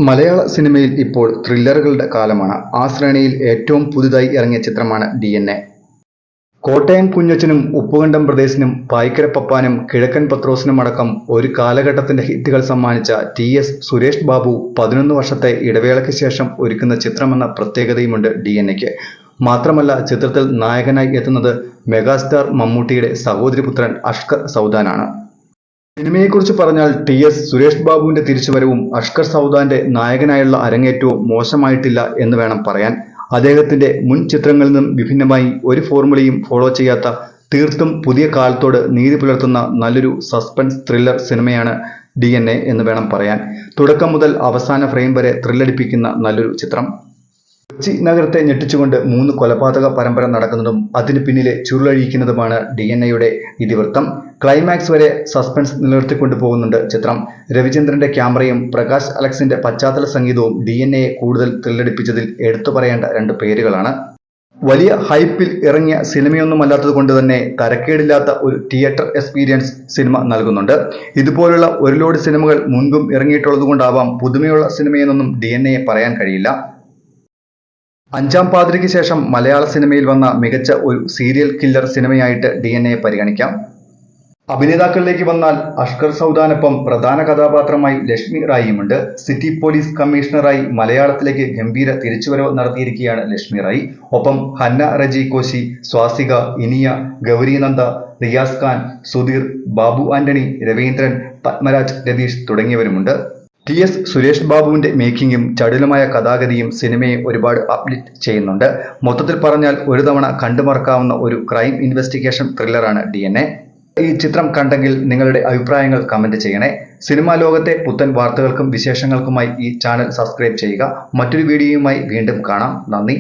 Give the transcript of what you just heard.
മലയാള സിനിമയിൽ ഇപ്പോൾ ത്രില്ലറുകളുടെ കാലമാണ്. ആ ശ്രേണിയിൽ ഏറ്റവും പുതുതായി ഇറങ്ങിയ ചിത്രമാണ് DNA. കോട്ടയം കുഞ്ഞച്ചനും ഉപ്പുകണ്ടം ബ്രദേഴ്സിനും പായിക്കര പപ്പാനും കിഴക്കൻ പത്രോസിനും അടക്കം ഒരു കാലഘട്ടത്തിന്റെ ഹിറ്റുകൾ സമ്മാനിച്ച TS സുരേഷ് ബാബു 11 വർഷത്തെ ഇടവേളയ്ക്ക് ശേഷം ഒരുക്കുന്ന ചിത്രമെന്ന പ്രത്യേകതയുമുണ്ട് DNAയ്ക്ക്. മാത്രമല്ല, ചിത്രത്തിൽ നായകനായി എത്തുന്നത് മെഗാസ്റ്റാർ മമ്മൂട്ടിയുടെ സഹോദരിപുത്രൻ അഷ്കർ സൗദാനാണ്. സിനിമയെക്കുറിച്ച് പറഞ്ഞാൽ TS സുരേഷ് ബാബുവിന്റെ തിരിച്ചുവരവും അഷ്കർ സൗദാന്റെ നായകനായുള്ള അരങ്ങേറ്റവും മോശമായിട്ടില്ല എന്ന് വേണം പറയാൻ. അദ്ദേഹത്തിന്റെ മുൻ ചിത്രങ്ങളിൽ നിന്നും വിഭിന്നമായി ഒരു ഫോർമുലയും ഫോളോ ചെയ്യാത്ത തീർത്തും പുതിയ കാലത്തോട് നീതി പുലർത്തുന്ന നല്ലൊരു സസ്പെൻസ് ത്രില്ലർ സിനിമയാണ് DNA എന്ന് വേണം പറയാൻ. തുടക്കം മുതൽ അവസാന ഫ്രെയിം വരെ ത്രില്ലടിപ്പിക്കുന്ന നല്ലൊരു ചിത്രം. കൊച്ചി നഗരത്തെ ഞെട്ടിച്ചുകൊണ്ട് 3 കൊലപാതക പരമ്പര നടക്കുന്നതും അതിന് പിന്നിലെ ചുരുളഴിക്കുന്നതുമാണ് DNAയുടെ ഇതിവൃത്തം. ക്ലൈമാക്സ് വരെ സസ്പെൻസ് നിലനിർത്തിക്കൊണ്ടു പോകുന്നുണ്ട് ചിത്രം. രവിചന്ദ്രന്റെ ക്യാമറയും പ്രകാശ് അലക്സിന്റെ പശ്ചാത്തല സംഗീതവും DNAയെ കൂടുതൽ ത്രില്ലടിപ്പിച്ചതിൽ എടുത്തു പറയേണ്ട 2 പേരുകളാണ്. വലിയ ഹൈപ്പിൽ ഇറങ്ങിയ സിനിമയൊന്നുമല്ലാത്തത് കൊണ്ട് തന്നെ തരക്കേടില്ലാത്ത ഒരു തിയേറ്റർ എക്സ്പീരിയൻസ് സിനിമ നൽകുന്നുണ്ട്. ഇതുപോലുള്ള ഒരു ലോഡ് സിനിമകൾ മുൻപും ഇറങ്ങിയിട്ടുള്ളതുകൊണ്ടാവാം പുതുമയുള്ള സിനിമയെന്നൊന്നും DNAയെ പറയാൻ കഴിയില്ല. 5-ാം പാതിരയ്ക്ക് ശേഷം മലയാള സിനിമയിൽ വന്ന മികച്ച ഒരു സീരിയൽ കില്ലർ സിനിമയായിട്ട് DNAയെ പരിഗണിക്കാം. അഭിനേതാക്കളിലേക്ക് വന്നാൽ അഷ്കർ സൗദാനൊപ്പം പ്രധാന കഥാപാത്രമായി ലക്ഷ്മി റായിയുമുണ്ട്. സിറ്റി പോലീസ് കമ്മീഷണറായി മലയാളത്തിലേക്ക് ഗംഭീര തിരിച്ചുവരവ് നടത്തിയിരിക്കുകയാണ് ലക്ഷ്മി റായി. ഒപ്പം ഹന്ന റജി കോശി, സ്വാസിക, ഇനിയ, ഗൗരിനന്ദ, റിയാസ് ഖാൻ, സുധീർ, ബാബു ആന്റണി, രവീന്ദ്രൻ, പത്മരാജ്, രതീഷ് തുടങ്ങിയവരുമുണ്ട്. TS സുരേഷ് ബാബുവിന്റെ മേക്കിങ്ങും ചടുലമായ കഥാഗതിയും സിനിമയെ ഒരുപാട് അപ്ലിഫ്റ്റ് ചെയ്യുന്നുണ്ട്. മൊത്തത്തിൽ പറഞ്ഞാൽ ഒരു തവണ കണ്ടുമറക്കാവുന്ന ഒരു ക്രൈം ഇൻവെസ്റ്റിഗേഷൻ ത്രില്ലറാണ് DNA. ഈ ചിത്രം കണ്ടെങ്കിൽ നിങ്ങളുടെ അഭിപ്രായങ്ങൾ കമന്റ് ചെയ്യണേ. സിനിമാ ലോകത്തെ പുത്തൻ വാർത്തകൾക്കും വിശേഷങ്ങൾക്കുമായി ഈ ചാനൽ സബ്സ്ക്രൈബ് ചെയ്യുക. മറ്റൊരു വീഡിയോയുമായി വീണ്ടും കാണാം. നന്ദി.